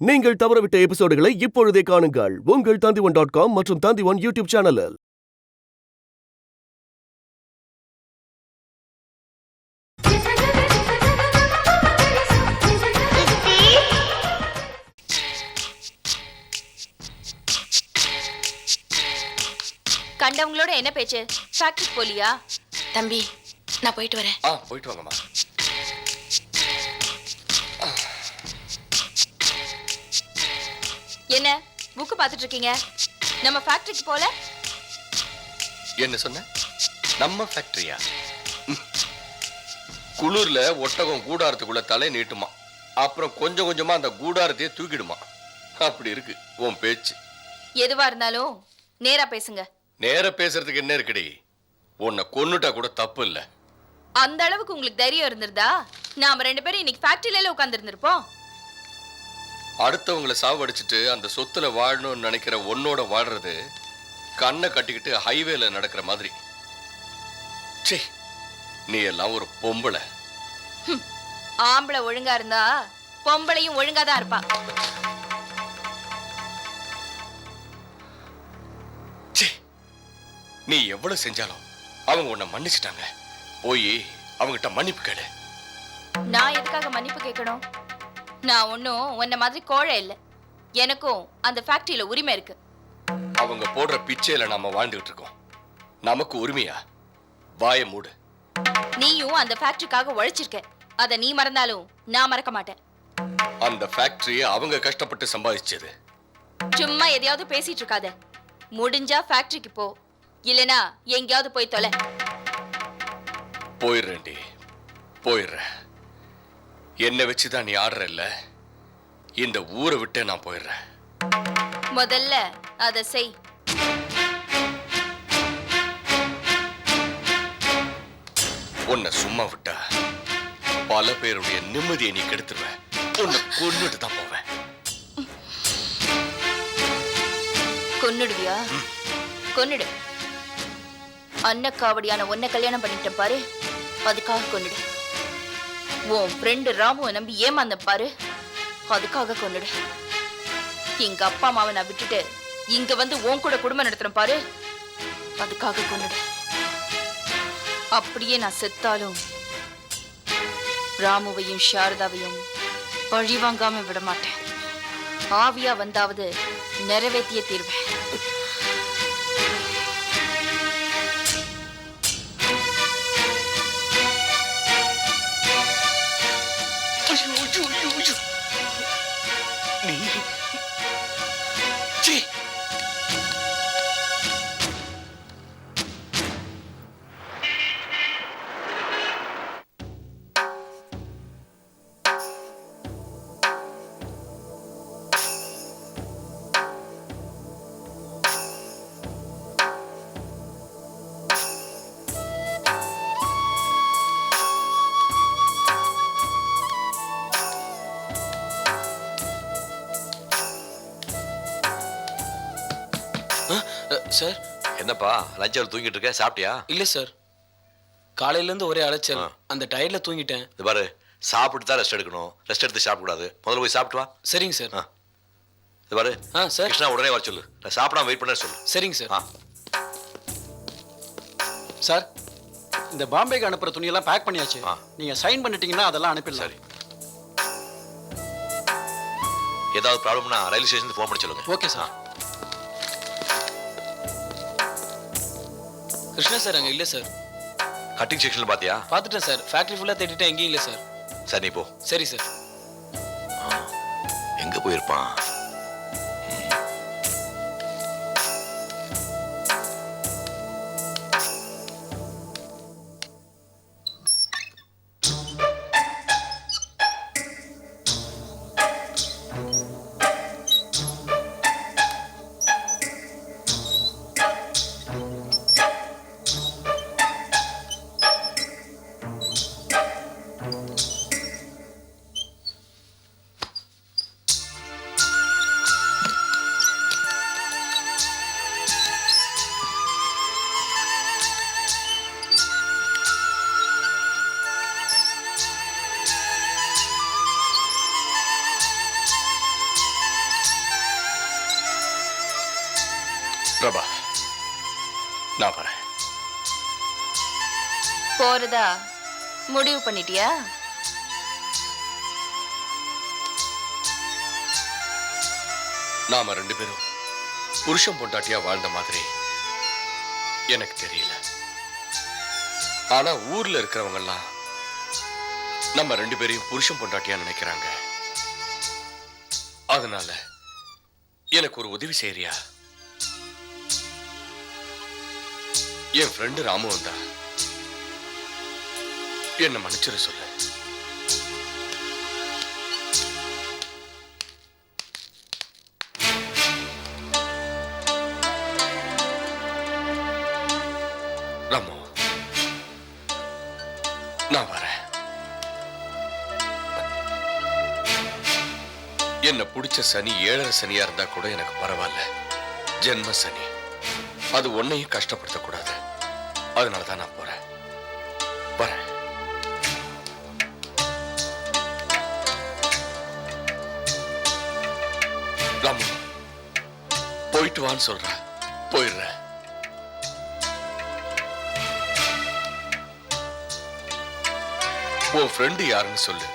நீங்கள் தவறவிட்ட எபிசோடுகளை இப்பொழுதே காணுங்கள் உங்கள் Tandivan.com மற்றும் Tandivan யூடியூப் சேனலில். கண்டவங்களோட என்ன பேச்சு? ஃபேக்டரி போலியா? தம்பி, நான் போயிட்டு வரேன். போயிட்டு வாங்கம்மா. என்ன புக்கு பார்த்துட்டு இருக்கீங்க? நம்ம ஃபேக்டரிக்கு போல? என்ன சொன்ன? நம்ம ஃபேக்டரியா? குளிர்ல ஒட்டகம் கூடாரத்துக்குள்ள தலை நீட்டுமா, அப்புறம் கொஞ்சம் கொஞ்சமா அந்த கூடாரத்தையே தூக்கிடுமா. அப்படி இருக்கு உன் பேச்சு. எதுவா இருந்தாலும் நேரா பேசுங்க. நேரா பேசுறதுக்கு என்ன இருக்குடி? உன்னை கொன்னுட்டா கூட தப்பு இல்ல. அந்த அளவுக்கு உங்களுக்கு தைரியம் இருந்திருந்தா நாம ரெண்டு பேரும் இன்னைக்கு ஃபேக்டரியில உட்கார்ந்து இருந்திருப்போம். அடுத்தவங்களை சாவடிச்சிட்டு அந்த சொத்துல வாழணும்னு நினைக்கிற உன்னோட வாழ்றது கண்ணை கட்டிக்கிட்டு ஹைவேல நடக்கிற மாதிரி. நீ எல்லாம் ஒரு பொம்பளை. ஆம்பளை ஒழுங்கா இருந்தா பொம்பளையும் ஒழுங்கா தான் இருப்பா. நீ எவ்வளவு செஞ்சாலும் அவங்க உன்னை மன்னிச்சிட்டாங்க. போய் அவங்கிட்ட மன்னிப்பு கேளு. நான் எதுக்காக மன்னிப்பு கேட்கணும்? நான் ஒன்னும் உன்ன மாதிரி கோழை இல்லை. எனக்கும் அந்த ஃபேக்டரியில உரிமை இருக்கு. அவங்க போடுற பிச்சையில நாம வாழ்ந்துகிட்டு இருக்கோம். நமக்கு உரிமையா? வாய மூடு. நீயும் அந்த ஃபேக்டரிக்காக உழைச்சிருக்க. அத நீ மறந்தாலும் நான் மறக்க மாட்டேன். அந்த ஃபேக்டரி அவங்க கஷ்டப்பட்டு சம்பாதிச்சது. சும்மா எதையாவது பேசிட்டு இருக்காத. முடிஞ்சா ஃபேக்டரிக்கு போ, இல்லனா எங்கேயாவது போய் தொலை. போயிடுறேன்டி, போயிடுறேன். என்ன வச்சுதான் நீ ஆடுற இல்ல? இந்த ஊரை விட்டு நான் போயிடுறேன். முதல்ல அத செய். உன்னை சும்மா விட்டா பல பேருடைய நிம்மதியை நீ கெடுத்துருவ. உன்னை கொன்னுட்டு தான் போவேன். கொன்னுடுவியா? கொன்னுடு. அன்னக்காவடியான உன்னை கல்யாணம் பண்ணிட்டேன் பாரு, அதுக்காக கொன்னுடு. உன் ஃப்ரெண்டு ராமுவை நம்பி ஏமாந்த பாரு, அதுக்காக கொன்னுடு. எங்க அப்பா அம்மாவை நான் விட்டுட்டு இங்க வந்து உன் கூட குடும்பம் நடத்துறேன் பாரு, அதுக்காக கொன்னுடு. அப்படியே நான் செத்தாலும் ராமுவையும் சாரதாவையும் பழி வாங்காம விட மாட்டேன். ஆவியா வந்தாவது நிறைவேற்றிய தீர்வேன். சார், என்னப்பா லஞ்ச் தூங்கிட்டு இருக்க? சாப்பிட்டியா? இல்ல சார், காலையில இருந்து ஒரே அலைச்சல். அந்த டயர்ல தூங்கிட்டேன். இது பாரு, சாப்பிட்டு தான் ரெஸ்ட் எடுக்கணும். ரெஸ்ட் எடுத்து சாப்பிடக்கூடாது. முதல்ல போய் சாப்பிட்டு வா. சரிங்க சார். இது பாரு, சார், கிருஷ்ணா உடனே வர சொல்லு. நான் சாப்பிடாம வெயிட் பண்ண சொல்லு. சரிங்க சார். சார், இந்த பாம்பேக்கு அனுப்புற துணியெல்லாம் பேக் பண்ணியாச்சு. நீங்க சைன் பண்ணிட்டீங்கன்னா அதெல்லாம் அனுப்பிடலாம். சரி. ஏதாவது ப்ராப்ளம்னா ரயில்வே ஸ்டேஷனுக்கு ஃபோன் பண்ணி சொல்லுங்க. Okay sir. கிருஷ்ணா சார் அங்க இல்ல சார். கட்டிங் செக்ஷன்ல பாத்தியா? பாத்துட்டேன் சார். ஃபேக்டரி ஃபுல்லா தேடிட்டேன், எங்கேயும் இல்ல சார். சரி, நீ போ. சரி சார். எங்க போயிருப்பான்? பிரபா நான் வரேன். போறதா முடிவு பண்ணிட்டியா? நாம 2 பேரும் புருஷன் பொண்டாட்டியா வாழ்ந்த மாதிரி எனக்கு தெரியல. ஆனா ஊர்ல இருக்கிறவங்க எல்லாம் நம்ம 2 பேரையும் புருஷன் பொண்டாட்டியா நினைக்கிறாங்க. அதனால எனக்கு ஒரு உதவி செய்யறியா? என் ஃப்ரெண்டு ராமு வந்தா என்ன மன்னிச்சிட சொல்லு. ராமு நான் வரேன். என்ன பிடிச்ச சனி 7.5 சனியா இருந்தா கூட எனக்கு பரவாயில்ல. ஜென்ம சனி அது ஒன்னையும் கஷ்டப்படுத்தக்கூடாது. அதனாலதான் நான் போறேன். வரேன். ராமு போயிட்டு வான்னு சொல்ற. போயிடுறேன். உன் ஃப்ரெண்டு யாருன்னு சொல்லு.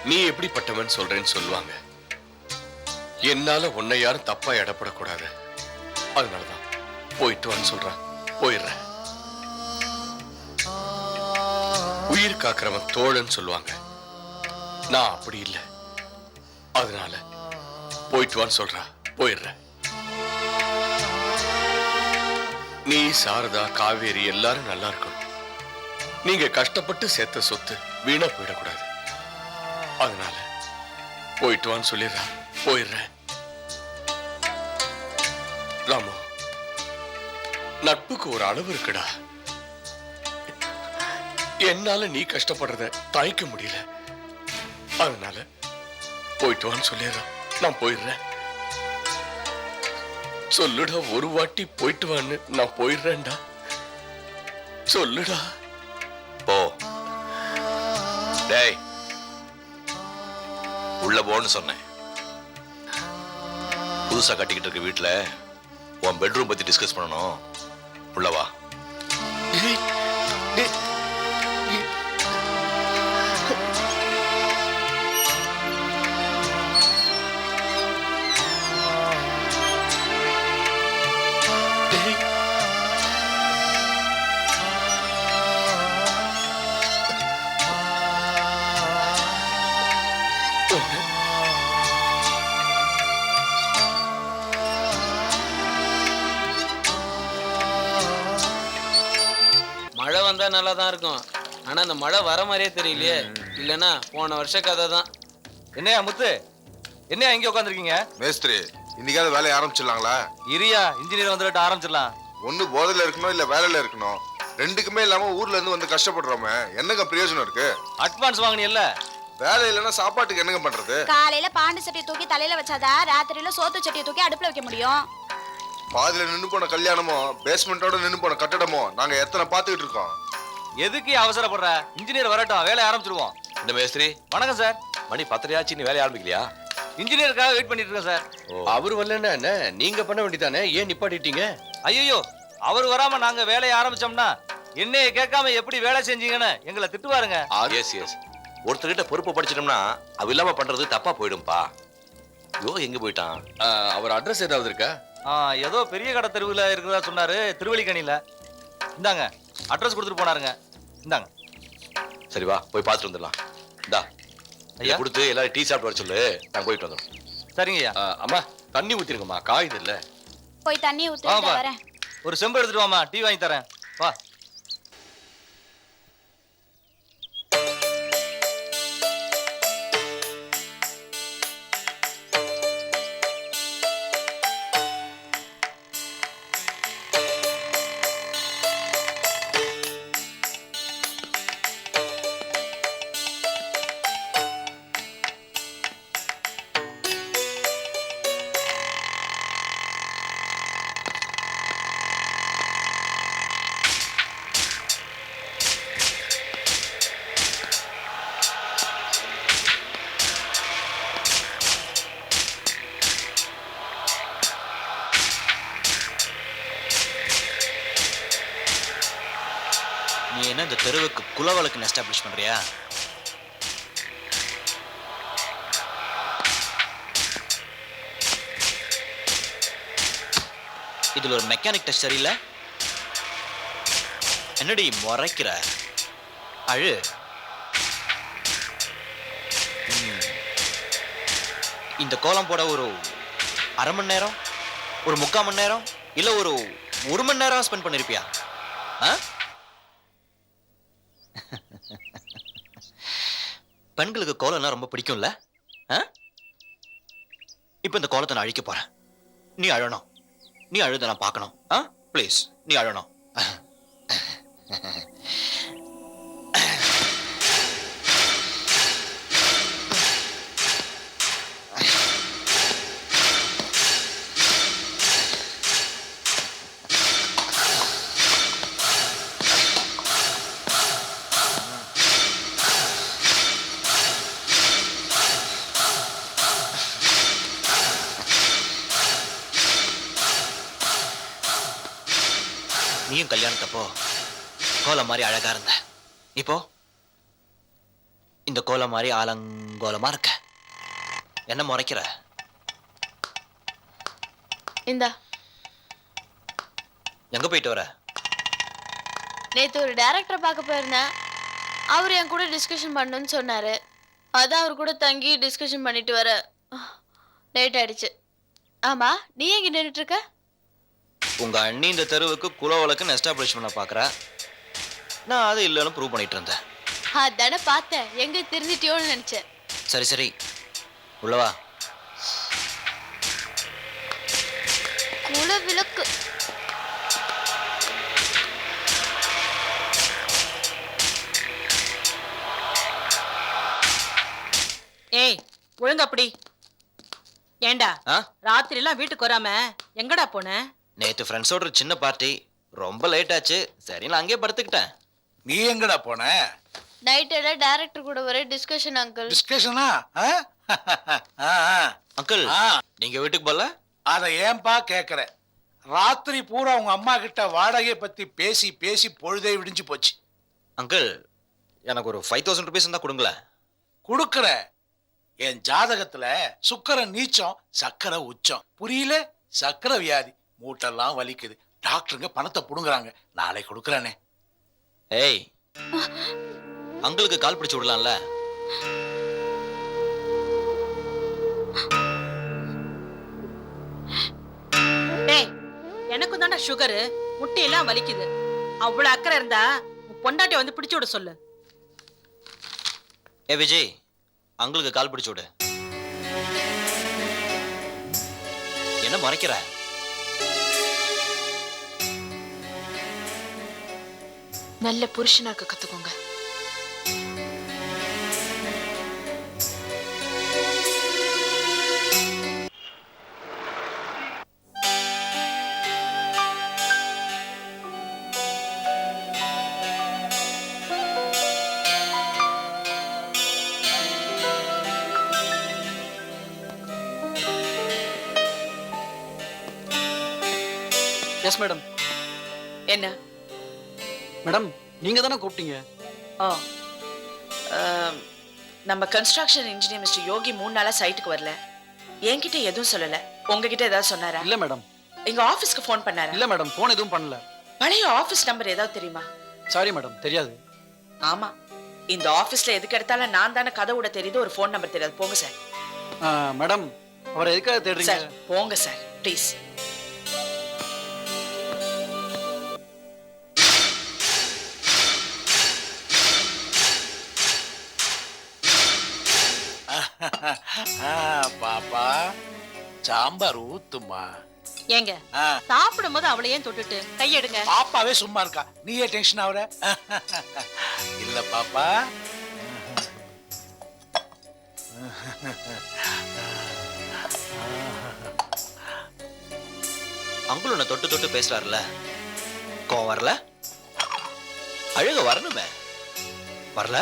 நீ எப்படிப்பட்டவன் சொல்றேன்னு சொல்லுவாங்க. என்னால உன்னை யாரும் தப்பா எடப்படக்கூடாது. அதனாலதான் போயிட்டு வான்னு சொல்றான். போயிடுறேன். உயிர் காக்கிறவன் தோழன்னு சொல்லுவாங்க. நான் அப்படி இல்லை. அதனால போயிட்டு வான்னு சொல்றா. போயிடுறேன். நீ சாரதா காவேரி எல்லாரும் நல்லா இருக்கணும். நீங்க கஷ்டப்பட்டு சேர்த்த சொத்து வீணா போயிடக்கூடாது. அதனால போயிட்டு வான்னு சொல்லிடுறா. போயிடுறேன். ராமு நட்புக்கு ஒரு அளவு இருக்குடா. என்னால நீ கஷ்டப்படுறத தாய்க்க முடியல. அதனால போயிட்டு வான்னு சொல்லிடுறா. நான் போயிடுறேன். சொல்லுடா, ஒரு வாட்டி போயிட்டு வான்னு. நான் போயிடுறேன்டா. சொல்லுடா. போ. டேய் உள்ள போன்னு சொன்னேன். புதுசா கட்டிக்கிட்டு இருக்க வீட்டுல உன் பெட்ரூம் பத்தி டிஸ்கஸ் பண்ணணும். உள்ள வா. டேய், டேய், டேய். மழை வந்தா நல்லா தான் இருக்கும். ஆனா அந்த மழை வர மாதிரியே தெரியலையே. இல்லைன்னா போன வருஷ கதை தான். என்னையா முத்து, என்னையா இங்க உட்காந்துருக்கீங்க? மேஸ்திரி இன்னைக்காவது வேலையை ஆரம்பிச்சிடலாங்களா? இரியா, இன்ஜினியர் வந்துட்டு ஆரம்பிச்சிடலாம். ஒண்ணு போதையில இருக்கணும் இல்ல வேலையில இருக்கணும். ரெண்டுக்குமே இல்லாம ஊர்ல இருந்து வந்து கஷ்டப்படுறோமே என்னங்க பிரயோஜனம் இருக்கு? அட்வான்ஸ் வாங்கினியல்ல? வேலை இல்லைன்னா சாப்பாட்டுக்கு என்னங்க பண்றது? காலையில பாண்டு சட்டியை தூக்கி தலையில வச்சாதான் ராத்திரியில சோத்து சட்டியை தூக்கி அடுப்புல வைக்க முடியும். பாதியில நின்னு போன கல்யாணமோ பேஸ்மெண்டோட நின்னு போன கட்டடமோ நாங்க எத்தனை பாத்துக்கிட்டு இருக்கோம். எதுக்கு அவசரப்படுற? இன்ஜினியர் வரட்டும், வேலையை ஆரம்பிச்சிருவோம். இந்த மேஸ்திரி வணக்கம் சார். மணி 10:30 நீ வேலையை ஆரம்பிக்கலையா? இன்ஜினியருக்காக வெயிட் பண்ணிட்டு இருக்கேன் சார். அவர் வரலன்னா என்ன, நீங்க பண்ண வேண்டியதானே? ஏன் நிப்பாட்டிட்டீங்க? ஐயோ, அவர் வராம நாங்க வேலையை ஆரம்பிச்சோம்னா என்னைய கேட்காம எப்படி வேலை செஞ்சீங்கன்னு எங்களை திட்டுவாருங்க. S S. ஒருத்தர்கிட்ட பொறுப்பு படிச்சிட்டோம்னா அவ இல்லாம பண்றது தப்பா போயிடும்பா. யோ எங்க போயிட்டான்? அவர் அட்ரஸ் ஏதாவது இருக்கா? ஏதோ பெரிய கடை தெருவில் இருக்கிறதா சொன்னாரு, திருவள்ளிக்கணியில. இந்தாங்க அட்ரஸ் கொடுத்துட்டு போனாருங்க. இந்தாங்க. சரி வா போய் பார்த்துட்டு வந்துடலாம். இந்தா ஐயா கொடுத்து எல்லாரும் டீ சாப்பிட்டு வர சொல்லு. நான் போயிட்டு வந்துடும். சரிங்கய்யா. அம்மா தண்ணி ஊத்திருங்கம்மா, காயுது இல்ல. போய் தண்ணி ஊத்தி வரேன். ஒரு செம்பு எடுத்துட்டு வாமா, டீ வாங்கி தரேன். வா. என்ன இந்த தெருவுக்கு குலவழக்கு எஸ்டாப்ளிஷ் பண்றியா? இதுல ஒரு மெக்கானிக் டச் சரியில்லை. என்னடி முறைக்கிற? அழு. இந்த கோலம் போட ஒரு அரை மணி நேரம், ஒரு 3/4 மணி நேரம், இல்ல ஒரு 1 மணி நேரம் ஸ்பெண்ட் பண்ணிருப்பியா? பெண்களுக்கு கோலம்னா ரொம்ப பிடிக்கும்ல? இப்ப இந்த கோலத்தை நான் அழிக்க போறேன். நீ அழணும். நீ அழுத நான் பார்க்கணும். ப்ளீஸ், நீ அழணும். நீயும் கல்யாணத்தப்போ கோலம் மாதிரி அழகா இருந்த. இப்போ இந்த கோலம் மாதிரி ஆலங்கோலமா இருக்க. என்ன முறைக்கிற? இந்தா. எங்க போயிட்டு வர? நேத்து ஒரு டைரக்டரை பார்க்க போயிருந்தேன். அவர் என் கூட டிஸ்கஷன் பண்ணணும்னு சொன்னாரு. அதான் அவர் கூட தங்கி டிஸ்கஷன் பண்ணிட்டு வர லேட் ஆயிடுச்சு. ஆமா, நீ எங்க நின்றுட்டு இருக்க? உங்க அண்ணி இந்த தெருவுக்கு குலவழக்குன்னு எஸ்டாப்ளிஷ் பண்ண பாக்குற. நான் அது இல்லைன்னு ப்ரூவ் பண்ணிட்டு இருந்தேன். அதானே பார்த்தேன். எங்க திருந்திட்டியோன்னு நினைச்சேன். சரி சரி, உள்ளவா. குல விளக்கு. ஏய், ஒழுங்க அப்படி. ஏண்டா ராத்திரி எல்லாம் வீட்டுக்கு வராம எங்கடா போன? நேத்து ஃப்ரெண்ட்ஸோட ஒரு சின்ன பார்ட்டி, ரொம்ப லேட் ஆச்சு. சரி, நான் அங்கேயே படுத்துக்கிட்டேன். நீ எங்கடா போன? நைட் எல்லாம் டைரக்டர் கூட வர டிஸ்கஷன் அங்கிள். டிஸ்கஷனா? அங்கிள், நீங்க வீட்டுக்கு போல? அத ஏன்பா கேக்குற? ராத்திரி பூரா உங்க அம்மா கிட்ட வாடகை பத்தி பேசி பேசி பொழுதே விடிஞ்சு போச்சு. அங்கிள், எனக்கு ஒரு 5000 rupees இருந்தா கொடுங்களேன். குடுக்கற. என் ஜாதகத்துல சுக்கிரன் நீச்சம், சக்கரை உச்சம். புரியல? சக்கரை வியாதி, மூட்டெல்லாம் வலிக்குது. டாக்டருங்க பணத்தை புடுங்குறாங்க. நாளை கொடுக்கறானே. ஏய், அங்கிளுக்கு கால் பிடிச்சு விடலாம்ல? டேய், எனக்கும் தானே சுகரு, முட்டையெல்லாம் வலிக்குது. அவ்வளவு அக்கறை இருந்தா பொண்டாட்டி வந்து பிடிச்சு விட சொல்லு. ஏ விஜய், அங்கிளுக்கு கால் பிடிச்சு விடு. என்ன மறைக்கிற? நல்ல புருஷனா இருக்க கத்துக்கோங்க. Yes madam. என்ன மேடம், நீங்க தானே கூப்பிட்டீங்க? நம்ம கன்ஸ்ட்ரக்ஷன் இன்ஜினியர் மிஸ்டர் யோகி 3 நாளா சைட்டுக்கு வரல. என்கிட்ட எதுவும் சொல்லல. உங்ககிட்ட ஏதாவது சொன்னாரா? இல்ல மேடம். எங்க ஆபீஸ்க்கு ஃபோன் பண்ணாரா? இல்ல மேடம், ஃபோன் எதுவும் பண்ணல. பழைய ஆபீஸ் நம்பர் ஏதாவது தெரியுமா? சாரி மேடம், தெரியாது. ஆமா, இந்த ஆபீஸ்ல எதுக்கு எடுத்தாலும் நான் தானே கதை விட தெரியுது, ஒரு ஃபோன் நம்பர் தெரியாது. போங்க சார். மேடம், அவரை எதுக்காக தேடுறீங்க? சார் போங்க சார், ப்ளீஸ். பாப்பா, சாம்பார் ஊத்துமா. ஏங்க, சாப்பிடும் போது அவளை ஏன் தொட்டுட்டு கையெடுங்க. பாப்பாவே சும்மா இருக்கா, நீயே டென்ஷன் ஆகுற. இல்ல பாப்பா. அங்குள் உன்னை தொட்டு தொட்டு பேசுறாருல, கோவம் வரல? அழுக வரணுமே, வரல?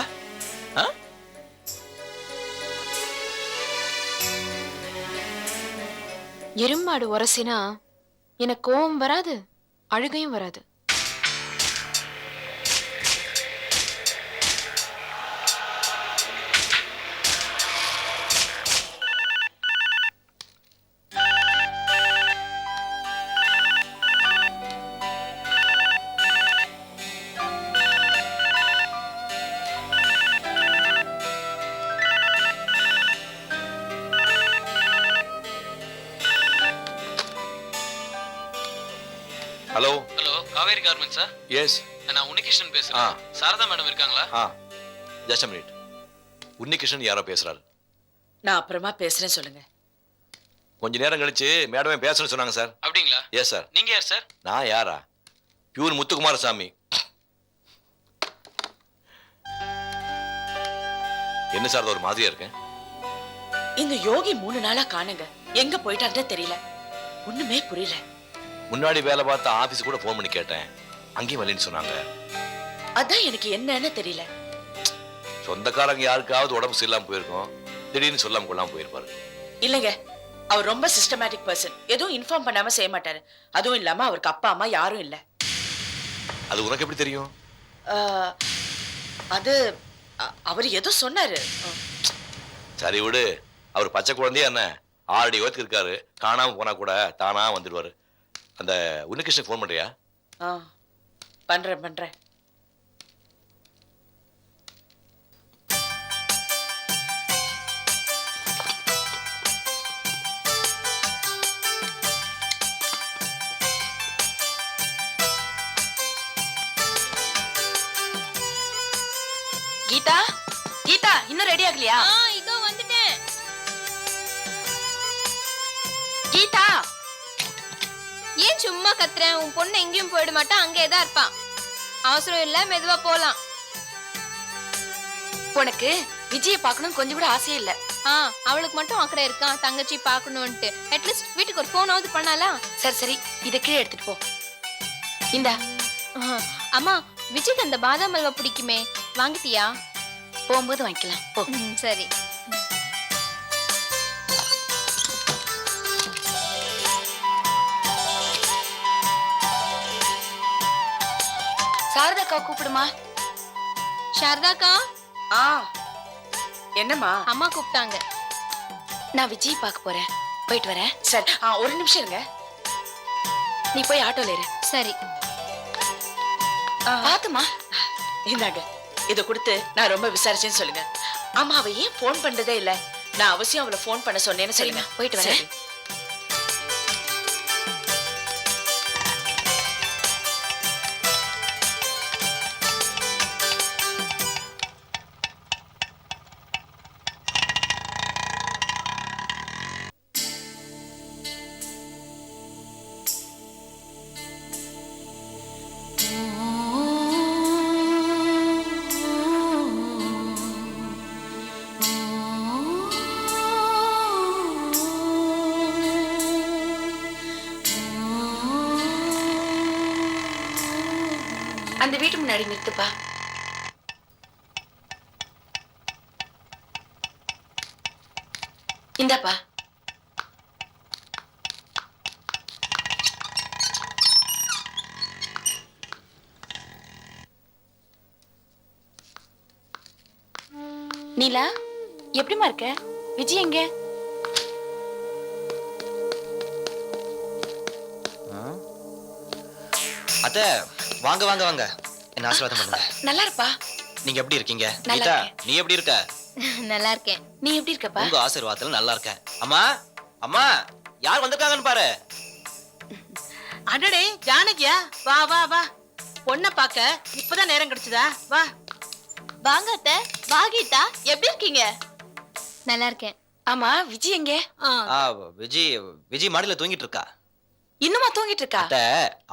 எருமாடு உரசினா எனக்கு கோவம் வராது, அழுகையும் வராது. ஹலோ ஹலோ காவேரி கார்மெண்ட்ஸா? எஸ். நான் உன்னிகிருஷ்ணன் பேசுறேன். சாரதா மேடம் இருக்காங்களா? Just a minute. உன்னிகிருஷ்ணன் யாரோ பேசுறாரு. நான் அப்புறமா பேசுறேன், சொல்லுங்க. கொஞ்ச நேரம் கழிச்சு மேடமே பேசணும்னு சொன்னாங்க சார். அப்படிங்களா? Yes sir. நீங்க யார் சார்? நான் யாரா? பியூர் முத்துக்குமாரசாமி. என்ன சார் அது ஒரு மாதிரியா இருக்கேன்? இந்த யோகி 3 நாளா காணுங்க. எங்க போயிட்டாருன்னு தெரியல. ஒண்ணுமே புரியல. முன்னாடி வேலை பார்த்த ஆபீஸ் கூட போன் பண்ணி கேட்டேன். அங்கேயும் வரலன்னு சொன்னாங்க. அதான் எனக்கு என்னன்னு தெரியல. சொந்தக்காரங்க யாருக்காவது உடம்பு சரியில்லாம போயிருக்கோம். திடீர்னு சொல்லாம கொள்ளாம போயிருப்பாரு. இல்லங்க, அவர் ரொம்ப சிஸ்டமேட்டிக் பர்சன். எதுவும் இன்ஃபார்ம் பண்ணாம செய்ய மாட்டாரு. அதுவும் இல்லாம அவருக்கு அப்பா அம்மா யாரும் இல்ல. அது உனக்கு எப்படி தெரியும்? அது அவர் ஏதோ சொன்னாரு. சரி விடு. அவர் பச்சை குழந்தையா என்ன 6 அடி உயரத்துக்கு இருக்காரு. காணாம போனா கூட தானா வந்துடுவாரு. அந்த உன்னிகிருஷ்ணன் ஃபோன் பண்றியா? பண்றேன். கீதா, கீதா இன்னும் ரெடி ஆகலையா? இதோ வந்துட்டேன். கீதா, ஏன் சும்மா கத்துறேன்? உன் பொண்ணு எங்கேயும் போயிட மாட்டா, அங்கே தான் இருப்பான். அவசரம் இல்ல, மெதுவா போலாம். உனக்கு விஜய பார்க்கணும் கொஞ்சம் கூட ஆசையே இல்ல. அவளுக்கு மட்டும் அக்கறை இருக்கான் தங்கச்சி பார்க்கணும்ட்டு. அட்லீஸ்ட் வீட்டுக்கு ஒரு போனாவது பண்ணாலா? சரி இத கீழே எடுத்துட்டு போ. இந்தா. அம்மா, விஜய்க்கு அந்த பாதாம் அல்வா பிடிக்குமே, வாங்கிட்டியா? போகும்போது வாங்கிக்கலாம் போ. சரி. சாரதாக்கா கூப்பிடுமா? சாரதாக்கா. என்னம்மா? அம்மா கூப்பிட்டாங்க. நான் விஜய் பார்க்க போறேன், போயிட்டு வரேன். சரி, ஒரு நிமிஷம் இருங்க. நீ போய் ஆட்டோல இரு. சரி. பாத்துமா. இந்தாங்க, இத கொடுத்து நான் ரொம்ப விசாரிச்சேன்னு சொல்லுங்க. ஆமா, அவ ஏன் போன் பண்றதே இல்ல? நான் அவசியம் அவளை போன் பண்ண சொன்னேன்னு சொல்லுங்க. போயிட்டு வரேன். அந்த வீட்டு முன்னாடி நிறுத்துப்பா. இந்தாப்பா. நீலா, எப்படிமா இருக்க? விஜய் எங்க? அத்தை, வாங்க வாங்க வாங்க, என்ன ஆசீர்வாதம் பண்ணுங்க. நல்லா இருப்பா. நீங்க எப்படி இருக்கீங்க? நல்லா கீதா, இருக்கேன். நீ எப்படி இருக்க? நல்லா இருக்கேன். நீ எப்படி இருக்கப்பா? உங்க ஆசீர்வாதத்துல நல்லா இருக்கேன். அம்மா, அம்மா, யார் வந்திருக்காங்கன்னு பாரு. அடடே, ஜானகியா, வா வா வா. பொண்ணை பார்க்க இப்பதான் நேரம் கிடைச்சதா? வா. வாங்க அத்தை. வா கீதா, எப்படி இருக்கீங்க? நல்லா இருக்கேன். ஆமா, விஜய் எங்க? விஜய் மாடியில தூங்கிட்டு இருக்கா. இன்னுமா தூங்கிட்டு இருக்கா? அத்தை,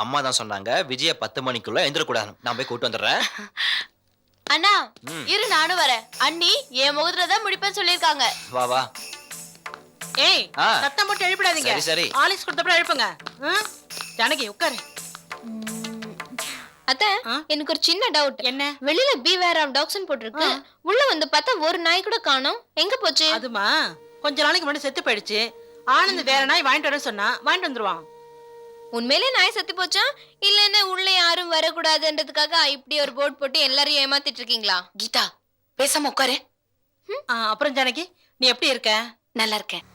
அம்மா தான் சொன்னாங்க விஜய 10 மணிக்குள்ள எந்திரக்கூடாது. நான் போய் கூட்டு வந்துடுறேன். அண்ணா, இரு நானும் வரேன். அண்ணி என் முகத்துல தான் முடிப்பேன்னு சொல்லிருக்காங்க. வா வா. ஏய், சத்தம் போட்டு எழுப்பிடாதீங்க. சரி சரி. ஆலிஸ் கொடுத்தப்பறம் எழுப்புங்க. ஜானகி உட்காரு. அத்தை, எனக்கு ஒரு சின்ன டவுட். என்ன? வெளியில பீவேர் ஆஃப் டாக்ஸ்னு போட்டுருக்கு, உள்ள வந்து பார்த்தா ஒரு நாய் கூட காணோம். எங்க போச்சு? அதுமா கொஞ்ச நாளைக்கு முன்னாடி செத்து போயிடுச்சு. ஆனந்த் வேற நாய் வாங்கிட்டு வரேன்னு சொன்னா வாங்கிட்டு வந்துருவான். உண்மையிலே நாய் செத்து போச்சா, இல்லன்னு உள்ள யாரும் வரக்கூடாதுன்றதுக்காக இப்படி ஒரு போர்ட் போட்டு எல்லாரையும் ஏமாத்திட்டு இருக்கீங்களா? கீதா, பேசாம உட்காரு. அப்புறம் ஜானகி, நீ எப்படி இருக்க? நல்லா இருக்கேன்.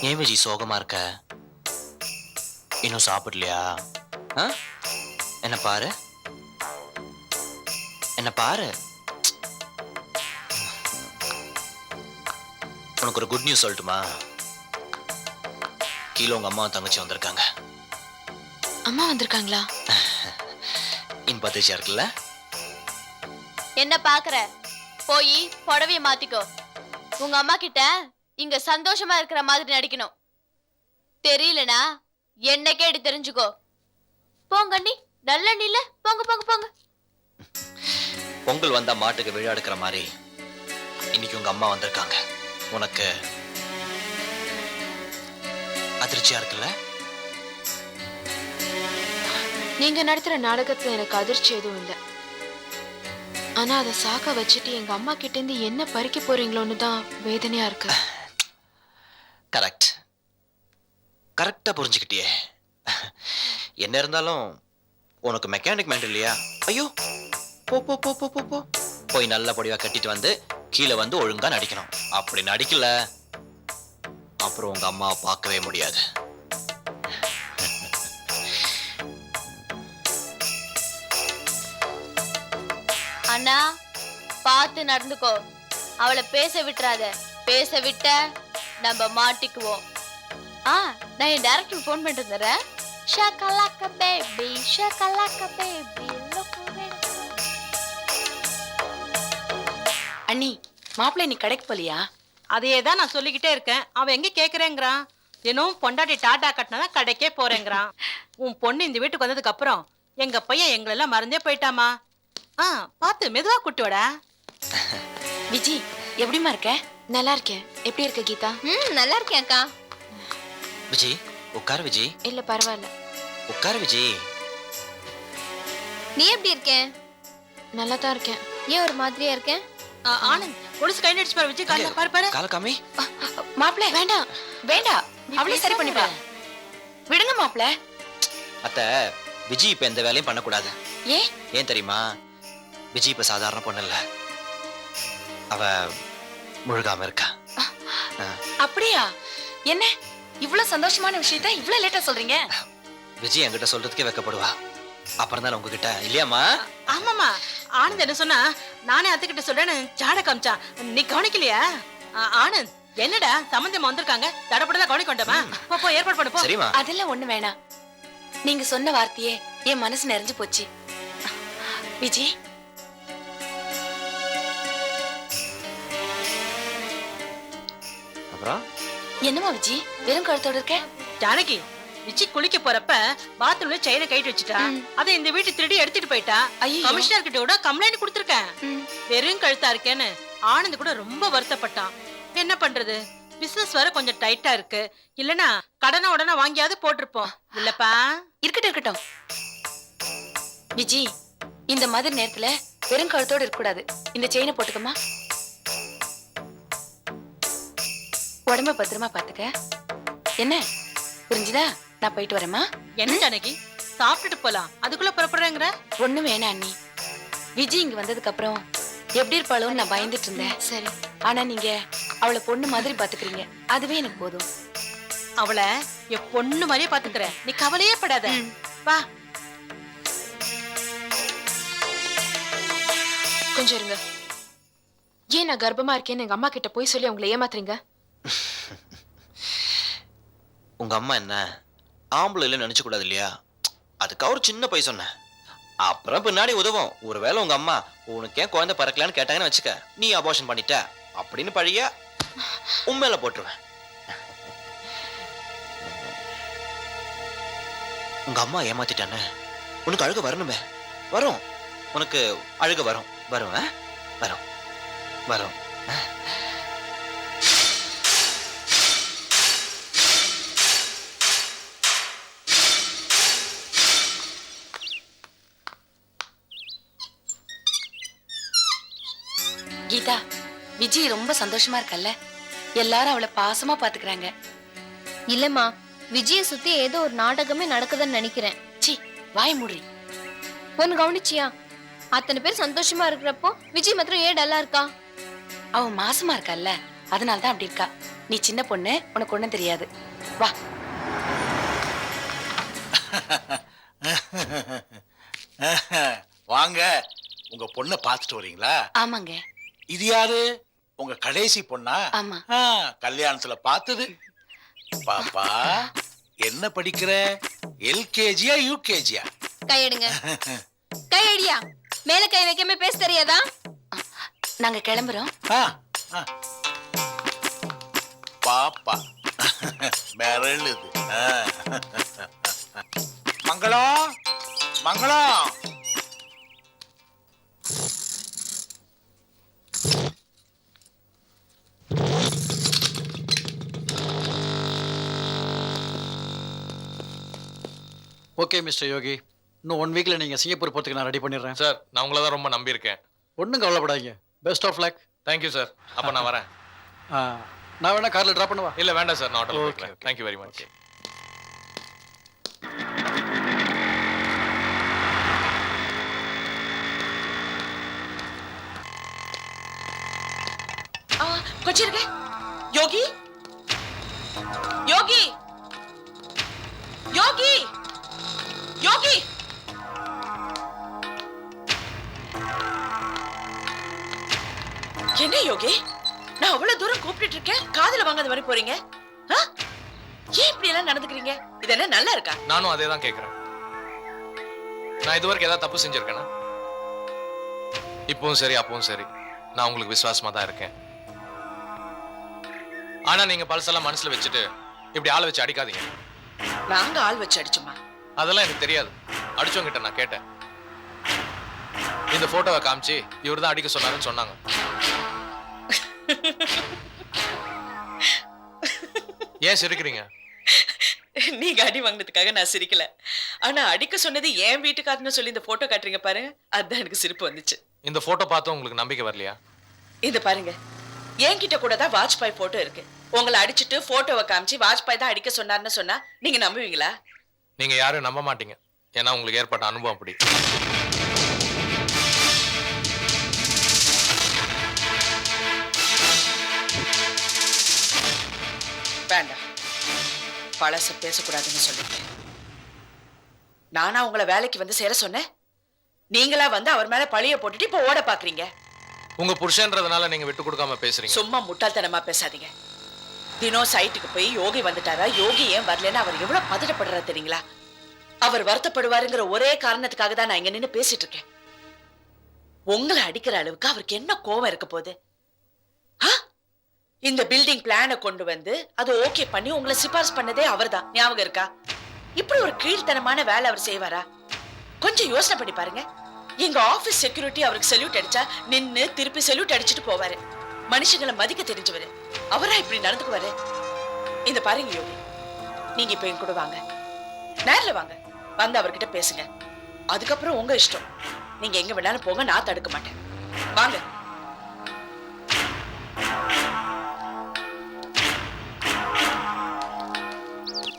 ஏன் விஜி சோகமா இருக்க? இன்னும் சாப்பிடலையா? ஆ? என்ன பாரு, என்ன பாரு. உனக்கு ஒரு குட் நியூஸ் சொல்லட்டுமா? கீழே உங்க அம்மா தங்கச்சி வந்திருக்காங்க. அம்மா வந்திருக்காங்களா? இன்பதிர்ச்சியா இருக்குல்ல? என்ன பாக்குற? போய் புடவைய மாத்திக்கோ. உங்க அம்மா கிட்ட இங்க சந்தோஷமா இருக்கிற மாதிரி நடிக்கணும். தெரியலனா என்ன கேட்டு தெரிஞ்சுக்கோ. போங்க அண்ணி, நல்ல அண்ணில போங்க போங்க போங்க. பொங்கல் வந்தா மாட்டுக்கு விழா எடுக்கிற மாதிரி இன்னைக்கு உங்க அம்மா வந்திருக்காங்க. உனக்கு அதிர்ச்சியா இருக்குல்ல? நீங்க நடத்துற நாடகத்துல எனக்கு அதிர்ச்சி எதுவும் இல்லை. ஆனா அதை சாக்க வச்சுட்டு எங்க அம்மா கிட்ட இருந்து என்ன பறிக்க போறீங்களோன்னு தான் வேதனையா இருக்கு. கரெக்ட், கரெக்டா புரிஞ்சுக்கிட்டியே. என்ன இருந்தாலும் உனக்கு மெக்கானிக் மைண்ட் இல்லையா? ஐயோ, போ போ போ போ போ போ போய் நல்ல படிவா கட்டிட்டு வந்து கீழே வந்து ஒழுங்கா நடிக்கணும். அப்படி நடிக்கல அப்புறம் உங்க அம்மாவை பார்க்கவே முடியாது. அண்ணா பார்த்து நடந்துக்கோ. அவளை பேச விட்டுறாத. பேச விட்ட நம்ம மாட்டிக்குவோம். நான் என் டைரக்டர் ஃபோன் பண்ணிட்டு இருந்தேன். ஷகலக்க பேபி ஷகலக்க பேபி. அண்ணி, மாப்பிள்ளை நீ கடைக்கு போலியா? அதையே தான் நான் சொல்லிக்கிட்டே இருக்கேன். அவன் எங்க கேக்குறேங்கிறான். தினம் பொண்டாட்டி டாடா கட்டினா கடைக்கே போறேங்கிறான். உன் பொண்ணு இந்த வீட்டுக்கு வந்ததுக்கு அப்புறம் எங்க பையன் எங்களெல்லாம் மறந்தே போயிட்டாமா. பார்த்து மெதுவா குட்டியோடா. விஜி, எப்படிமா இருக்க? நல்லா இருக்கேன். எப்படி இருக்க கீதா? நல்லா இருக்கேன் அக்கா. விஜி உட்கார். விஜி இல்ல பரவாயில்ல, உட்கார். விஜி நீ எப்படி இருக்க? நல்லா தான் இருக்கேன். ஏன் ஒரு மாதிரியா இருக்கேன்? ஆனந்த் பொலிஸ் கை நடிச்சு பாரு. விஜய் கால பாரு பாரு. கால காமி. மாப்பிள்ளை வேண்டாம் வேண்டாம், அவளே சரி பண்ணிப்பா. விடுங்க மாப்பிள்ளை. அத்தை, விஜி இப்ப எந்த வேலையும் பண்ணக்கூடாது. ஏன் தெரியுமா? விஜி இப்ப சாதாரண பொண்ணு இல்ல, அவ முழுகாம இருக்கா. அப்படியா? என்ன இவ்வளவு சந்தோஷமான விஷயத்த இவ்வளவு லேட்டா சொல்றீங்க? விஜி என்கிட்ட சொல்றதுக்கே வெக்கப்படுவா. அப்புறம் தான் உங்ககிட்ட இல்லையாமா? ஆமாமா, ஆனந்த் என்ன சொன்னா நானே அத்துக்கிட்ட சொல்றேன்னு ஜாட காமிச்சான். நீ கவனிக்கலையா? ஆனந்த் என்னடா சம்பந்தமா வந்திருக்காங்க, தடப்படதான் கவனிக்கொண்டமா? போ ஏற்பாடு பண்ணு போ. சரிமா. அதெல்லாம் ஒண்ணு வேணாம். நீங்க சொன்ன வார்த்தையே என் மனசு நிறைஞ்சு போச்சு. விஜி, அப்புறம் என்னமா விஜி வெறும் கழுத்தோட இருக்க? ஜானகி, விஜி குளிக்க போறப்ப பாத்ரூம்ல செயினை கைட்டு வச்சுட்டா. அதை இந்த வீட்டு திருடி எடுத்துட்டு போயிட்டா. கமிஷனர் கிட்ட கூட கம்ப்ளைண்ட் கொடுத்திருக்கேன். வெறும் கழுத்தா இருக்கேன்னு ஆனந்த் கூட ரொம்ப வருத்தப்பட்டான். என்ன பண்றது, பிசினஸ் வர கொஞ்சம் டைட்டா இருக்கு. இல்லனா கடனை உடனே வாங்கியாவது போட்டிருப்போம். இல்லப்பா? இருக்கட்டும் இருக்கட்டும். விஜி, இந்த மாதிரி நேரத்துல வெறும் கழுத்தோட இருக்க கூடாது. இந்த செயினை போட்டுக்கமா. உடம்ப பத்திரமா பாத்துக்க. என்ன புரிஞ்சுதா? நான் போயிட்டு வரேம்மா. என்ன ஜானகி, சாப்பிட்டுட்டு போலாம், அதுக்குள்ள புறப்படுறேங்கிற? ஒண்ணு வேணாம் அண்ணி. விஜி இங்க வந்ததுக்கு அப்புறம் எப்படி இருப்பாளோன்னு நான் பயந்துட்டு இருந்தேன். சரி, ஆனா நீங்க அவளை பொண்ணு மாதிரி பாத்துக்கிறீங்க, அதுவே எனக்கு போதும். அவளை என் பொண்ணு மாதிரியே பாத்துக்கிறேன், நீ கவலையே படாத. வா. கொஞ்சம் இருங்க. ஏன் நான் கர்ப்பமா இருக்கேன்னு எங்க அம்மா கிட்ட போய் சொல்லி அவங்களை ஏமாத்துறீங்க? உங்க அம்மா என்ன ஆம்பளை இல்ல நினைச்சு கூடாது இல்லையா? அதுக்காக ஒரு சின்ன பை சொன்னேன். அப்புறம் பின்னாடி உதவும். ஒருவேளை உங்க அம்மா உனக்கு ஏன் குழந்தை பறக்கலான்னு கேட்டாங்கன்னு வச்சுக்க, நீ அபார்ஷன் பண்ணிட்ட அப்படின்னு பழிய உண்மையில போட்டுருவேன். உங்க அம்மா ஏமாத்திட்டானே, உனக்கு அழுக வரணுமே. வரும், உனக்கு அழுக வரும். வரும் வரும் வரும். கீதா, விஜய் ரொம்ப சந்தோஷமா இருக்கல்ல? எல்லாரும் அவளை பாசமா பாத்துக்கிறாங்க. இல்லம்மா, விஜய சுத்தி ஏதோ ஒரு நாடகமே நடக்குதுன்னு நினைக்கிறேன். சி, வாய் மூடி. ஒன்னு கவனிச்சியா? அத்தனை பேர் சந்தோஷமா இருக்கிறப்போ விஜய் மாத்திரம் ஏன் டல்லா இருக்கா? அவ மாசமா இருக்கல்ல, அதனாலதான் அப்படி இருக்கா. நீ சின்ன பொண்ணு, உனக்கு ஒண்ணும் தெரியாது. வா. வாங்க, உங்க பொண்ணை பார்த்துட்டு வரீங்களா? ஆமாங்க. இது யாரு? உங்க கடைசி பொண்ணா? ஆமா. கல்யாணத்துல பார்த்தது. பாப்பா என்ன படிக்கிற? எல்கேஜியா யூகேஜியா? கையெடுங்க. கையடியா. மேல கை வைக்காம பேச தெரியாதா? நாங்க கிளம்புறோம். பாப்பா மிரளுது. மங்களம், மங்களம். ஓகே மிஸ்டர் யோகி, இன்னும் 1 வீக்ல நீங்க சிங்கப்பூர் போறதுக்கு நான் ரெடி பண்ணிடுறேன். சார், நான் உங்களை தான் ரொம்ப நம்பியிருக்கேன். ஒன்றும் கவலைப்படாதீங்க. Best of luck. Thank you sir. அப்போ நான் வரேன். நான் வேணா கார்ல டிராப் பண்ணவா? இல்லை வேண்டாம் சார், நான் ஆட்டோல Okay, போய்க்கிறேன். Thank you very much. கொஞ்சம் இருங்க. யோகி, யோகி, யோகி, யோகி. என்ன யோகி, நான் அவ்வளவு தூரம் கூப்பிட்டு இருக்கேன், காதுல வாங்காத மாதிரி போறீங்க. ஏன் இப்படி எல்லாம் நடந்துக்கிறீங்க? இதெல்லாம் நல்லா இருக்கா? நானும் அதே தான் கேட்குறேன். நான் இதுவரைக்கும் ஏதாவது தப்பு செஞ்சிருக்கேனா? இப்பவும் சரி அப்பவும் சரி, நான் உங்களுக்கு விசுவாசமா தான் இருக்கேன். ஆனா நீங்க பல்செல்லாம் மனசுல வச்சுட்டு இப்படி ஆளை வச்சு அடிக்காதீங்க. நாங்க ஆள் வச்சு அடிச்சோமா? அதெல்லாம் எனக்கு தெரியாது. அடிச்சவங்கிட்ட நான் கேட்டேன். இந்த போட்டோவை காமிச்சு இவர் தான் அடிக்க சொன்னாருன்னு சொன்னாங்க. ஏன் சிரிக்கிறீங்க? நீங்க அடி வாங்கினதுக்காக நான் சிரிக்கல. ஆனா அடிக்க சொன்னது என் வீட்டுக்காரன்னு சொல்லி இந்த போட்டோ காட்டுறீங்க பாருங்க, அதுதான் எனக்கு சிரிப்பு வந்துச்சு. இந்த போட்டோ பார்த்து உங்களுக்கு நம்பிக்கை வரலையா? இது பாருங்க, என்கிட்ட கூட தான் வாஜ்பாய் போட்டோ இருக்கு. உங்களை அடிச்சுட்டு போட்டோவை காமிச்சு வாஜ்பாய் தான் அடிக்க சொன்னார்னு சொன்னா நீங்க நம்புவீங்களா? நீங்க யாரும் நம்ப மாட்டீங்க. ஏன்னா உங்களுக்கு ஏற்பட்ட அனுபவம் அப்படி. வேண்டாம், பழச பேசக்கூடாதுன்னு சொல்லிட்டேன். நானா உங்களை வேலைக்கு வந்து சேர சொன்னேன்? நீங்களா வந்து அவர் மேல பழிய போட்டுட்டு இப்ப ஓட பாக்குறீங்க. உங்க புருஷன்றதுனால நீங்க விட்டு கொடுக்காம பேசுறீங்க. சும்மா முட்டாள்தனமா பேசாதீங்க. தினம் சைட்டுக்கு போய் யோகி வந்துட்டாரா, யோகி ஏன் வரலன்னு அவர் எவ்வளவு பதட்டப்படுறாரு தெரியுங்களா? அவர் வருத்தப்படுவாருங்கிற ஒரே காரணத்துக்காக தான் நான் இங்க நின்னு பேசிட்டு இருக்கேன். உங்களை அடிக்கிற அளவுக்கு அவருக்கு என்ன கோவம் இருக்க போகுது? இந்த பில்டிங் பிளானை கொண்டு வந்து அது ஓகே பண்ணி உங்களை சிபாரிசு பண்ணதே அவர்தான், ஞாபகம் இருக்கா? இப்படி ஒரு கீழ்த்தனமான வேலை அவர் செய்வாரா? கொஞ்சம் யோசனை பண்ணி பாருங்க. எங்க ஆபீஸ் செக்யூரிட்டி அவருக்கு சல்யூட் அடிச்சா நின்னு திருப்பி சல்யூட் அடிச்சுட்டு போவாரு. மனுஷங்களை மதிக்க தெரிஞ்சவரு அவரா இப்படி நடந்துக்குவாரு? இந்த பாருங்க யோகி, நீங்க இப்ப என் கூட வாங்க, நேர்ல வாங்க, வந்து அவர்கிட்ட பேசுங்க. அதுக்கப்புறம் உங்க இஷ்டம், நீங்க எங்க வேணாலும் போங்க, நான் தடுக்க மாட்டேன். வாங்க.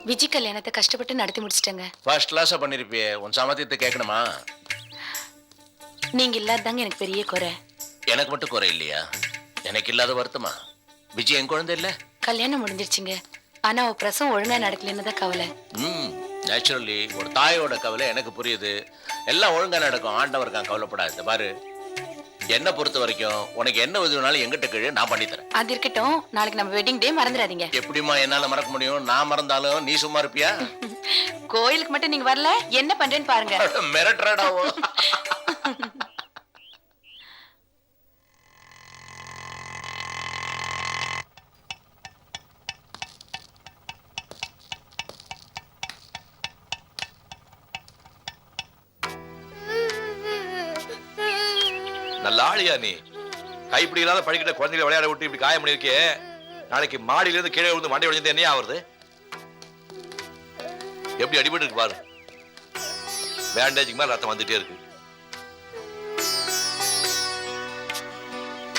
விஜி கல்யாணத்தை கஷ்டப்பட்டு நடத்தி முடிச்சிட்டேங்க. ஃபர்ஸ்ட் கிளாஸா பண்ணிருப்பியே, உன் சாமர்த்தியத்தை கேட்கணுமா? நீங்க இல்லாததாங்க எனக்கு பெரிய குறை. எனக்கு மட்டும் குறை இல்லையா? எனக்கு இல்லாத வருத்தமா? விஜய் என் குழந்தை இல்ல? கல்யாணம் முடிஞ்சிருச்சுங்க, ஆனா அவ பிரசவம் ஒழுங்கா நடக்கலன்னு தான் கவலை. நேச்சுரலி ஒரு தாயோட கவலை எனக்கு புரியுது. எல்லாம் ஒழுங்கா நடக்கும், ஆண்டவர் இருக்கான், கவலைப்படாது. இந்த பாரு, என்ன பொறுத்த வரைக்கும் உனக்கு என்ன உதவினாலும் எங்கிட்ட கீழே நான் பண்ணி தரேன். அது இருக்கட்டும், நாளைக்கு நம்ம வெட்டிங் டே மறந்துடாதீங்க. எப்படிமா என்னால மறக்க முடியும்? நான் மறந்தாலும் நீ சும்மா இருப்பியா? கோயிலுக்கு மட்டும் நீங்க வரல, என்ன பண்றேன்னு பாருங்க. மிரட்டுறாடாவோ. நல்ல ஆளியா நீ? கைப்பிடி இல்லாத படிக்கிட்ட குழந்தைகளை விளையாட விட்டு இப்படி காயம் பண்ணிருக்கே, நாளைக்கு மாடியில இருந்து கீழே விழுந்து மண்டை உடைஞ்சது என்ன ஆகுறது? எப்படி அடிபட்டு இருக்கு பாரு, பேண்டேஜுக்கு மேல ரத்தம் வந்துட்டே இருக்கு.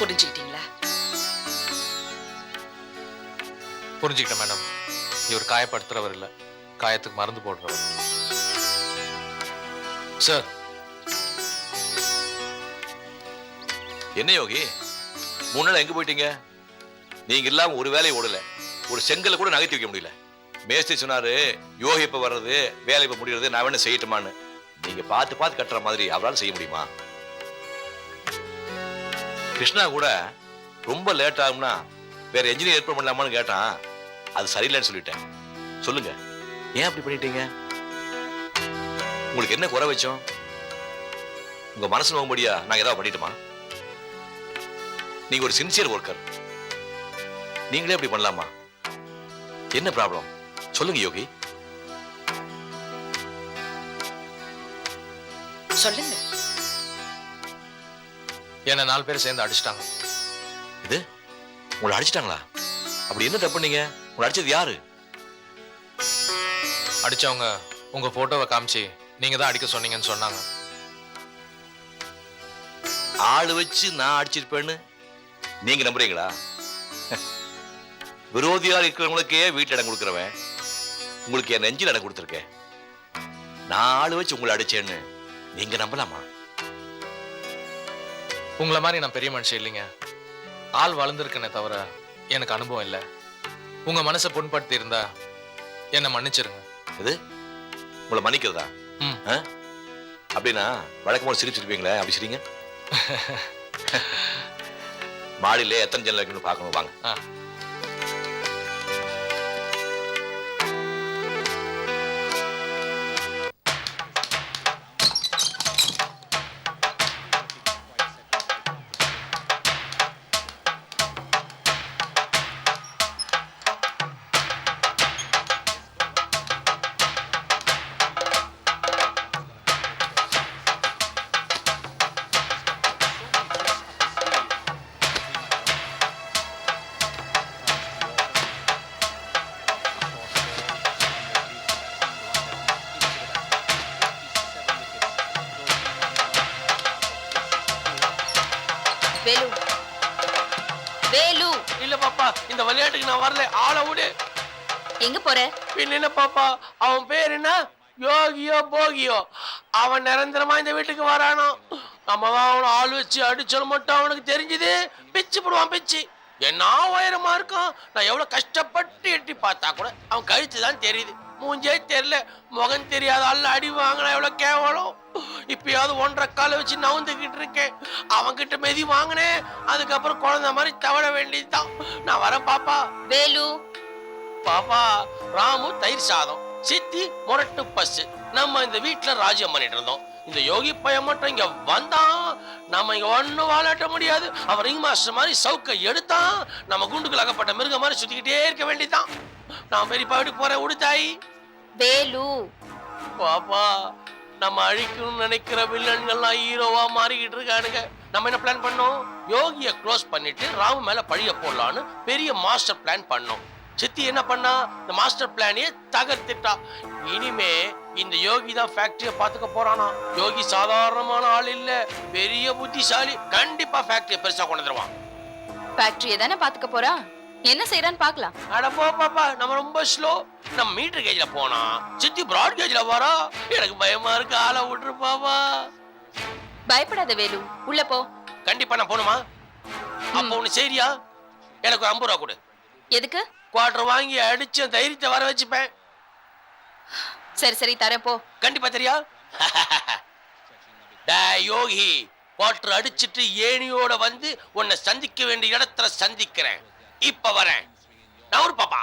புரிஞ்சுக்கிட்டீங்களா? புரிஞ்சுக்கிட்டேன் மேடம். இவர் காயப்படுத்துறவர் இல்ல, காயத்துக்கு மருந்து போடுறவர். சார். என்ன யோகி, முன்னால எங்க போயிட்டீங்க? நீங்க இல்லாம ஒரு வேலையை ஓடல. ஒரு செங்கலை கூட நகர்த்தி வைக்க முடியல. மேஸ்திரி சொன்னாரு, யோகி இப்ப வர்றது, வேலை இப்ப முடியறது, நான் வேணா செய்யட்டுமான்னு. நீங்க பார்த்து பார்த்து கட்டுற மாதிரி அவரால் செய்ய முடியுமா? கிருஷ்ணா கூட ரொம்ப லேட் ஆகும்னா வேற என்ஜினியர் ஏற்பாடு பண்ணலாமான்னு கேட்டான். அது சரியில்லைன்னு சொல்லிட்டேன். சொல்லுங்க, ஏன் அப்படி பண்ணிட்டீங்க? உங்களுக்கு என்ன குறை வச்சோம்? உங்க மனசு நோகும்படியா நான் ஏதாவது பண்ணிட்டுமா? நீங்க ஒரு சின்சியர் ஒர்க்கர், நீங்களே அப்படி பண்ணலாமா? என்ன ப்ராப்ளம் சொல்லுங்க யோகி. சொல்லுங்க. என்ன 4 பேர் சேர்ந்து அடிச்சிட்டாங்க. இது உங்களை அடிச்சிட்டாங்களா? அப்படி என்ன தப்பு பண்ணீங்க? உங்களை அடிச்சது யாரு? அடிச்சவங்க உங்க போட்டோவை காமிச்சு நீங்க தான் அடிக்க சொன்னீங்கன்னு சொன்னாங்க. ஆளு வச்சு நான் அடிச்சிருப்பேன்னு நீங்க நம்புறீங்களா? விரோதியா இருக்கிறவங்களுக்கே வீட்டுல இடம் கொடுக்குறவன் உங்களுக்கு என் நெஞ்சில் இடம் கொடுத்துருக்கேன். நான் ஆளு வச்சு உங்களை அடிச்சேன்னு நீங்க நம்பலாமா? உங்களை மாதிரி நான் பெரிய மனுஷன் இல்லைங்க. ஆள் வளர்ந்துருக்கேனே தவிர எனக்கு அனுபவம் இல்லை. உங்க மனசை புண்படுத்தி இருந்தா என்ன மன்னிச்சிருங்க. இது உங்களை மன்னிக்கிறதா? அப்படின்னா வழக்கமாக சிரிச்சிருப்பீங்களே, அப்படி சிரிங்க. மாடியில எத்தனை ஜன்னல் வைக்கணும்னு பார்க்கணும், வாங்க. வேலு, வேலு. இல்ல பாப்பா, இந்த விளையாட்டுக்கு நான் வரல. ஆளை விடு. எங்க போற? பின்ன என்ன பாப்பா, அவன் பேர் என்ன? யோகியோ போகியோ. அவன் நிரந்தரமா இந்த வீட்டுக்கு வரானோ. நம்ம தான் அவனை ஆள் வச்சு அடிச்சல் மட்டும் அவனுக்கு தெரிஞ்சது, பிச்சு போடுவான் பிச்சு. என்ன உயரமா இருக்கும். நான் எவ்வளவு கஷ்டப்பட்டு எட்டி பார்த்தா கூட அவன் கழுத்து தான் தெரியுது, மூஞ்சே தெரியல. முகம் தெரியாத ஆள் அடி வாங்கினா எவ்வளவு கேவலம். இப்பயாவது 1.5 காலை வச்சு நவுந்துக்கிட்டு இருக்கேன். அவன்கிட்ட மெதி வாங்கினேன், அதுக்கப்புறம் குழந்தை மாதிரி தவழ வேண்டியதுதான். நான் வரேன் பாப்பா. வேலு. பாப்பா, ராமு தயிர் சாதம், சித்தி முரட்டு பஸ். நம்ம இந்த வீட்டுல ராஜ்யம் பண்ணிட்டு இருந்தோம். இந்த யோகி பையன் மட்டும் இங்க வந்தான், நம்ம இங்க ஒண்ணும் வாழாட்ட முடியாது. அவர் ரிங் மாஸ்டர் மாதிரி சவுக்க எடுத்தான், நம்ம குண்டுகள் அகப்பட்ட மிருக மாதிரி சுத்திக்கிட்டே இருக்க வேண்டியதுதான். நான் பெரியப்பா வீட்டுக்கு போறேன். உடுத்தாய். வேலு. பாப்பா, நம்ம அழிக்கணும்னு நினைக்கிற வில்லன்கள்லாம் ஹீரோவா மாறிக்கிட்டு இருக்கானுங்க. நம்ம என்ன பிளான் பண்ணோம்? யோகிய க்ளோஸ் பண்ணிட்டு ராமு மேல பழிய போடலான்னு பெரிய மாஸ்டர் பிளான் பண்ணோம். சித்தி என்ன பண்ணா? இந்த மாஸ்டர் பிளானே தகர்த்திட்டா. இனிமே இந்த யோகி தான் ஃபேக்டரிய பாத்துக்க போறானா. யோகி சாதாரணமான ஆள் இல்ல, பெரிய புத்திசாலி. கண்டிப்பா ஃபேக்டரிய பெருசா கொண்டு வந்துருவான். ஃபேக்டரிய தானே பாத்துக்க போறா, என்ன செய்யறான்னு பாக்கலாம். அட போ பாப்பா, நம்ம ரொம்ப ஸ்லோ. நம்ம மீட்டர் கேஜ்ல போனா சித்தி பிராட் கேஜ்ல வரா. எனக்கு பயமா இருக்கு, ஆளை விட்டுரு பாப்பா. பயப்படாத வேலு, உள்ள போ. கண்டிப்பா நான் போணுமா? அப்ப ஒண்ணு சரியா, எனக்கு 50 ரூபா கொடு. எதுக்கு? குவார்டர் வாங்கி அடிச்சு தைரியத்தை வர வச்சுப்பேன். சரி சரி தரேன், போ. கண்டிப்பா தெரியா? யோகி, குவார்டர் அடிச்சிட்டு ஏணியோட வந்து உன்னை சந்திக்க வேண்டிய இடத்துல சந்திக்கிறேன். இப்ப வரேன். நான் ஒரு பாப்பா.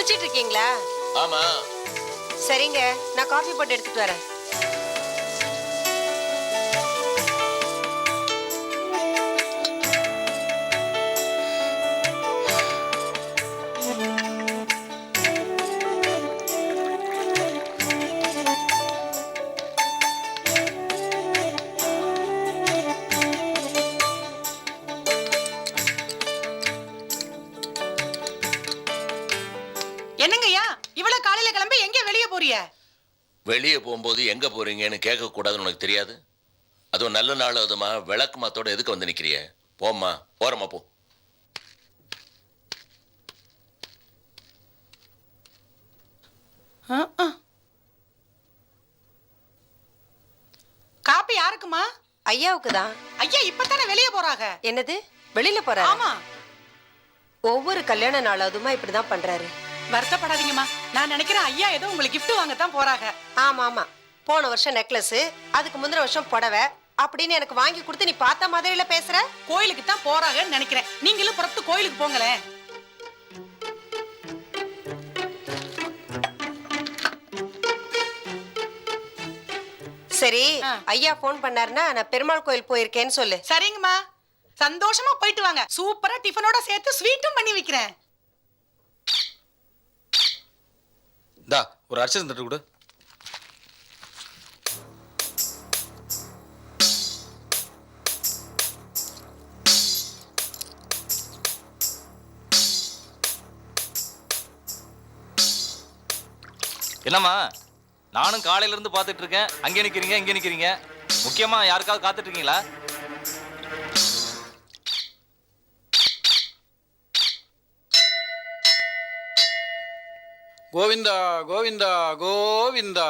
குளிச்சிட்டு இருக்கீங்களா? ஆமா. சரிங்க, நான் காஃபி போட்டு எடுத்துட்டு வரேன். என்னங்கய்யா இவ்வளவு காலையில கிளம்பி எங்க வெளியே போறிய? வெளியே போகும்போது எங்க போறீங்கன்னு கேட்க கூடாதுன்னு உனக்கு தெரியாது? அதுவும் நல்ல நாள் அதுமா விளக்கு மாத்தோட எதுக்கு வந்து நிக்கிறிய? போம்மா, போறமா போ. காப்பி யாருக்குமா? ஐயாவுக்கு தான். ஐயா இப்பதானே வெளியே போறாங்க. என்னது வெளியில போறாரு? ஆமா. ஒவ்வொரு கல்யாண நாளாவதுமா இப்படிதான் பண்றாரு. வருத்தப்படாதீங்கம்மா, நான் நினைக்கிறேன் ஐயா ஏதோ உங்களுக்கு கிஃப்ட் வாங்கத்தான் போறாங்க. ஆமா ஆமா, போன வருஷம் நெக்லஸ், அதுக்கு முந்தின வருஷம் புடவை அப்படின்னு எனக்கு வாங்கி கொடுத்து நீ பார்த்த மாதிரில பேசுற. கோயிலுக்கு தான் போறாங்கன்னு நினைக்கிறேன். நீங்களும் புறத்து கோயிலுக்கு போங்களேன். சரி, ஐயா போன் பண்ணாருன்னா நான் பெருமாள் கோயில் போயிருக்கேன்னு சொல்லு. சரிங்கம்மா, சந்தோஷமா போயிட்டு வாங்க. சூப்பரா டிஃபனோட சேர்த்து ஸ்வீட்டும் பண்ணி வைக்கிறேன். தா ஒரு அர்ச்சனை தட்டு கொடு. என்னம்மா, நானும் காலையில இருந்து பார்த்துட்டு இருக்கேன். அங்கே நிக்கிறீங்க, இங்கே நிக்கிறீங்க. முக்கியமா யாருக்காவது காத்துட்டு இருக்கீங்களா? கோவிந்தா கோவிந்தா கோவிந்தா.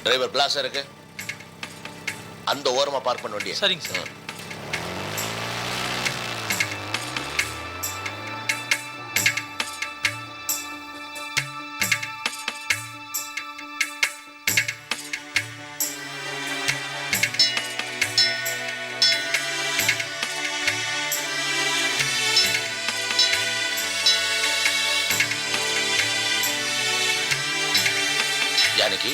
டிரைவர் பிளாஸா இருக்கு, அந்த ஓரமா பார்க் பண்ண வேண்டிய. சரிங்க சார். ஜானகி,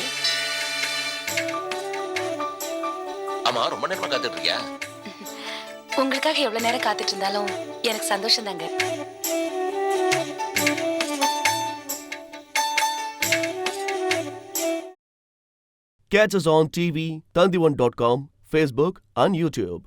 ஆமா ரொம்ப நேரமா காத்துட்டு இருக்கியா? உங்களுக்காக எவ்வளவு நேரம் காத்துட்டு இருந்தாலும் எனக்கு சந்தோஷம் தாங்க. Catch us on TV, Tandivan.com, Facebook and YouTube.